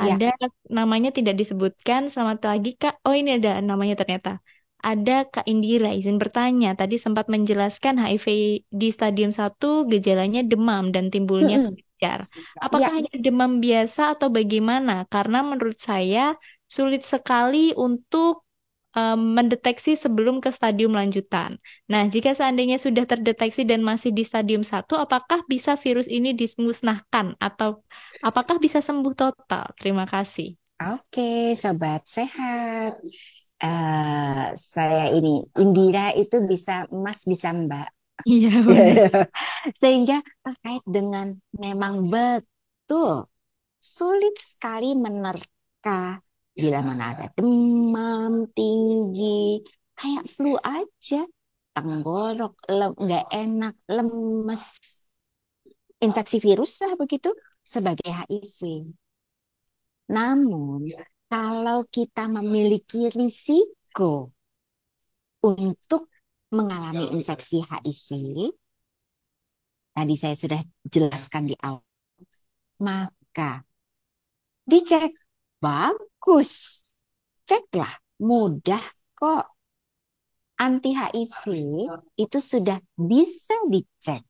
Ya, Ada namanya tidak disebutkan. Selamat pagi, Kak. Oh, ini ada namanya ternyata. Ada Kak Indira, izin bertanya. Tadi sempat menjelaskan HIV di stadium 1 gejalanya demam dan timbulnya mm-mm. kelenjar. Apakah Ya, hanya demam biasa atau bagaimana? Karena menurut saya sulit sekali untuk mendeteksi sebelum ke stadium lanjutan. Nah, jika seandainya sudah terdeteksi dan masih di stadium 1, apakah bisa virus ini dimusnahkan atau apakah bisa sembuh total? Terima kasih. oke, sobat sehat. Saya ini Indira itu bisa Mas bisa Mbak. Iya, benar. Sehingga terkait dengan memang betul sulit sekali menerka bila mana ada demam tinggi, kayak flu aja, tenggorok, nggak enak, lemes, infeksi virus lah begitu sebagai HIV. Namun kalau kita memiliki risiko untuk mengalami infeksi HIV, tadi saya sudah jelaskan di awal, maka dicek. Bagus. Ceklah. Mudah kok. Anti HIV itu sudah bisa dicek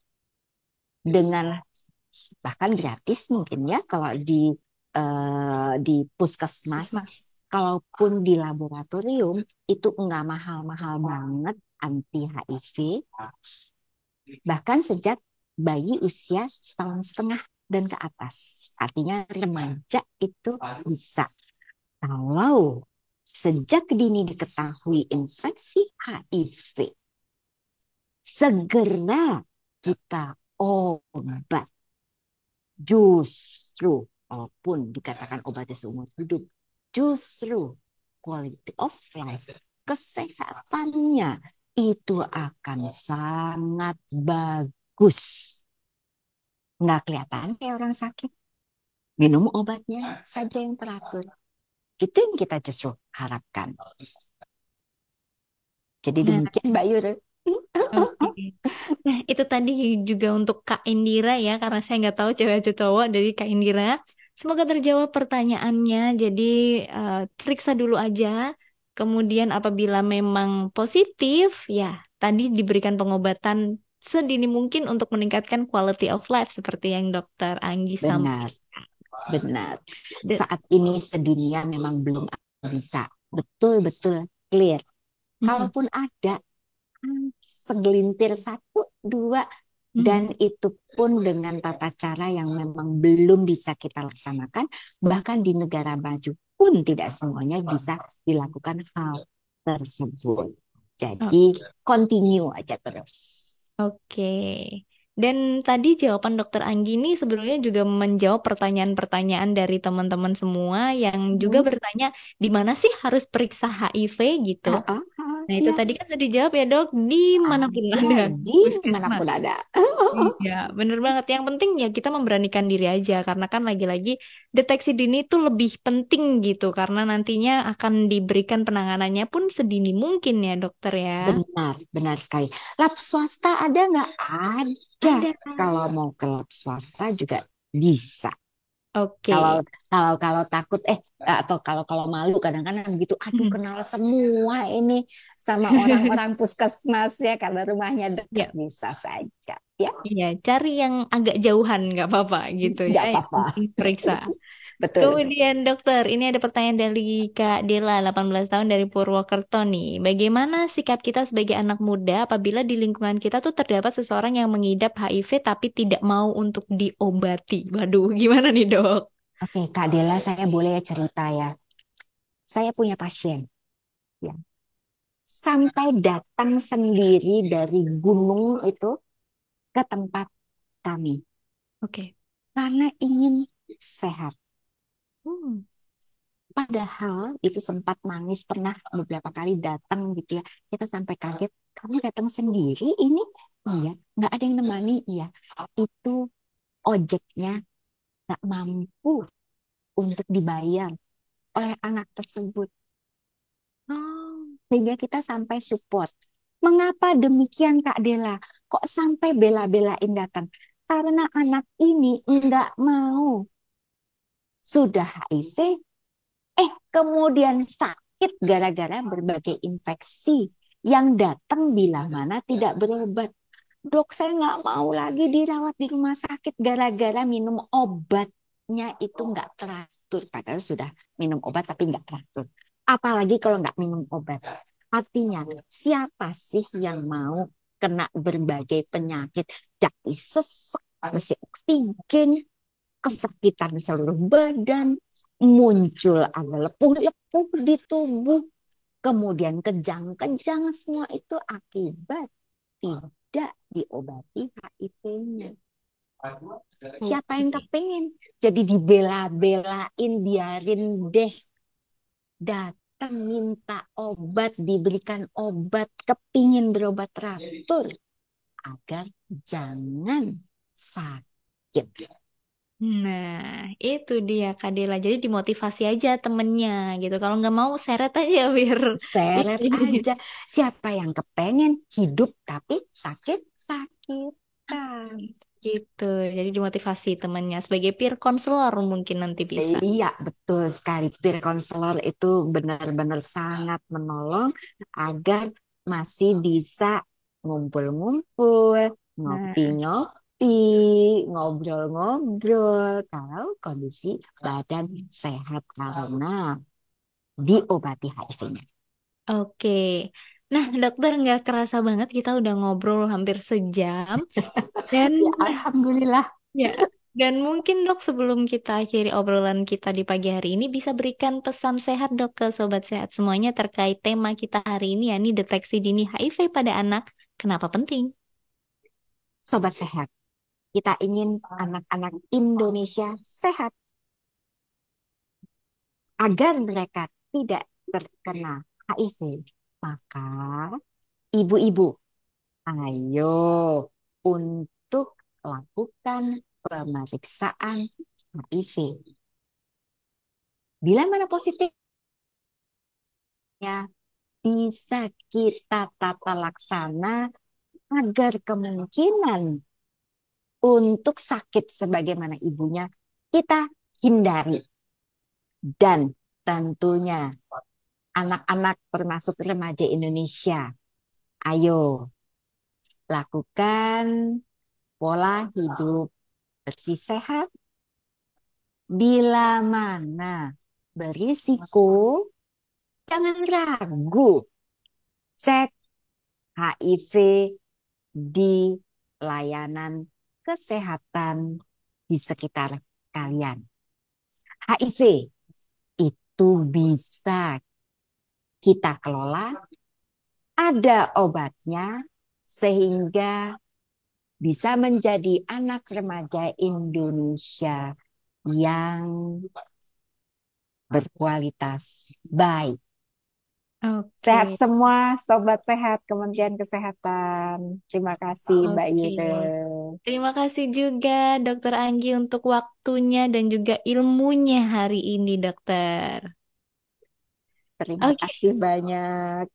dengan bahkan gratis mungkin ya kalau di puskesmas. Mas. Kalaupun di laboratorium itu enggak mahal-mahal banget anti HIV. Bahkan sejak bayi usia 1,5 tahun dan ke atas. Artinya remaja itu bisa. Kalau sejak dini diketahui infeksi HIV, segera kita obat. Justru, walaupun dikatakan obatnya seumur hidup, justru quality of life, kesehatannya itu akan sangat bagus. Nggak kelihatan kayak orang sakit. Minum obatnya saja yang teratur. Itu yang kita justru harapkan. Jadi Nah, demikian Mbak Yura. oke. Nah, itu tadi juga untuk Kak Indira ya, karena saya nggak tahu cewek atau cowok dari Kak Indira. Semoga terjawab pertanyaannya. Jadi, periksa dulu aja. Kemudian apabila memang positif, ya tadi diberikan pengobatan sedini mungkin untuk meningkatkan quality of life seperti yang Dokter Anggi Benar, sampaikan. benar. Dan- Saat ini sedunia memang belum bisa betul-betul clear. Mm-mm. Kalaupun ada segelintir satu, dua, dan Mm-mm. itu pun dengan tata cara yang memang belum bisa kita laksanakan, bahkan di negara maju pun tidak semuanya bisa dilakukan hal tersebut. Jadi continue aja terus. Oke. Dan tadi jawaban Dokter Anggi ini sebenarnya juga menjawab pertanyaan-pertanyaan dari teman-teman semua yang juga Hmm. bertanya di mana sih harus periksa HIV gitu. Nah, itu Ya, tadi kan sudah dijawab ya, Dok, di manapun ada ada di manapun puskesmas. ada. Iya, bener banget. Yang penting ya kita memberanikan diri aja karena kan lagi-lagi deteksi dini itu lebih penting gitu karena nantinya akan diberikan penanganannya pun sedini mungkin ya, Dokter ya. Benar, benar sekali. Lab swasta ada nggak? Ada. Ada. Kalau mau ke lab swasta juga bisa. Kalau Oke. kalau takut atau kalau malu kadang-kadang begitu. Aduh, kenal semua ini sama orang-orang puskesmas ya karena rumahnya dekat Ya, bisa saja. Ya, iya, cari yang agak jauhan nggak apa-apa gitu ya. nggak Yang apa-apa. penting periksa. Betul. Kemudian dokter, ini ada pertanyaan dari Kak Dela, 18 tahun dari Purwokerto nih. Bagaimana sikap kita sebagai anak muda apabila di lingkungan kita tuh terdapat seseorang yang mengidap HIV tapi tidak mau untuk diobati? Waduh, gimana nih dok? Oke, Kak Dela, saya boleh cerita ya. Saya punya pasien. Ya. sampai datang sendiri dari gunung itu ke tempat kami Oke. karena ingin sehat. Hmm. Padahal itu sempat nangis pernah beberapa kali datang gitu ya. Kita sampai kaget, kamu datang sendiri ini? Iya, nggak ada yang nemani. Iya, itu ojeknya nggak mampu untuk dibayar oleh anak tersebut. Oh. Sehingga kita sampai support. Mengapa demikian Kak Dela? Kok sampai bela-belain datang? Karena anak ini nggak mau. Sudah HIV, kemudian sakit gara-gara berbagai infeksi yang datang bila mana tidak berobat. Dok, saya nggak mau lagi dirawat di rumah sakit gara-gara minum obatnya itu nggak teratur. Padahal sudah minum obat tapi nggak teratur. Apalagi kalau nggak minum obat. Artinya, siapa sih yang mau kena berbagai penyakit? Jadi sesek, mesti oksigen, kesakitan seluruh badan, muncul ada lepuh-lepuh di tubuh, kemudian kejang-kejang, semua itu akibat tidak diobati HIV-nya. Siapa yang Oke. kepengen? Jadi dibela-belain, biarin deh datang minta obat, diberikan obat, kepingin berobat teratur agar jangan sakit. Nah, itu dia Kak Dela. Jadi dimotivasi aja temennya gitu. Kalau nggak mau seret aja biar Seret ini. aja. Siapa yang kepengen hidup tapi sakit-sakitan? Gitu. Jadi dimotivasi temennya sebagai peer counselor mungkin nanti bisa. Iya, betul sekali. Peer counselor itu benar-benar sangat menolong agar masih bisa ngumpul-ngumpul, Nah, ngopi-ngopi, ngobrol-ngobrol. Kalau kondisi badan sehat karena diobati HIV-nya. oke. Nah, dokter nggak kerasa banget kita udah ngobrol hampir sejam. Dan Ya, alhamdulillah. ya, dan mungkin dok sebelum kita akhiri obrolan kita di pagi hari ini bisa berikan pesan sehat dok ke sobat sehat semuanya terkait tema kita hari ini yakni deteksi dini HIV pada anak. Kenapa penting? Sobat sehat, kita ingin anak-anak Indonesia sehat agar mereka tidak terkena HIV. Maka ibu-ibu, ayo untuk lakukan pemeriksaan HIV. Bila mana positifnya bisa kita tata laksana agar kemungkinan untuk sakit sebagaimana ibunya kita hindari. Dan tentunya anak-anak termasuk remaja Indonesia, ayo lakukan pola hidup bersih sehat. Bila mana berisiko, jangan ragu. Cek HIV di layanan kesehatan di sekitar kalian. HIV itu bisa kita kelola, ada obatnya, sehingga bisa menjadi anak remaja Indonesia yang berkualitas baik. Sehat Oke, semua, sobat sehat Kementerian Kesehatan. Terima kasih, Mbak oke. Yute. Terima kasih juga Dokter Anggi untuk waktunya dan juga ilmunya hari ini, Dokter. Terima Oke. kasih banyak.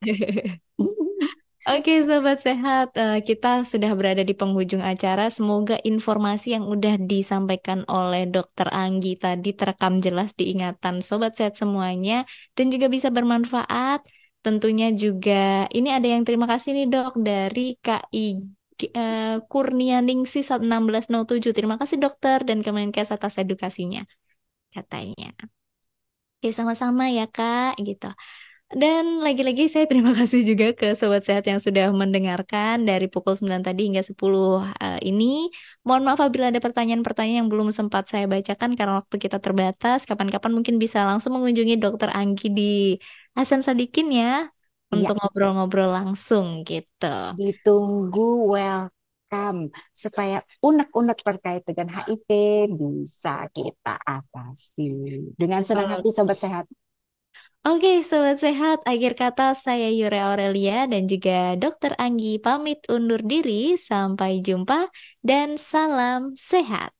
Oke, sobat sehat, kita sudah berada di penghujung acara. Semoga informasi yang udah disampaikan oleh Dokter Anggi tadi terekam jelas di ingatan sobat sehat semuanya dan juga bisa bermanfaat. Tentunya juga ini ada yang terima kasih nih Dok dari KI Kurnia Ningsi 1607. Terima kasih dokter dan Kemenkes atas edukasinya katanya. Oke, sama-sama ya Kak gitu. Dan lagi-lagi saya terima kasih juga ke Sobat Sehat yang sudah mendengarkan dari pukul 9 tadi hingga 10 ini. Mohon maaf apabila ada pertanyaan-pertanyaan yang belum sempat saya bacakan karena waktu kita terbatas. Kapan-kapan mungkin bisa langsung mengunjungi Dokter Anggi di Hasan Sadikin ya. Iya, untuk ngobrol-ngobrol langsung gitu. ditunggu, welcome. Supaya unek-unek terkait dengan HIV bisa kita atasi. Dengan senang hati, Sobat Sehat. Oke, Sobat Sehat, akhir kata saya Yura Aurelia dan juga Dokter Anggi pamit undur diri. Sampai jumpa dan salam sehat.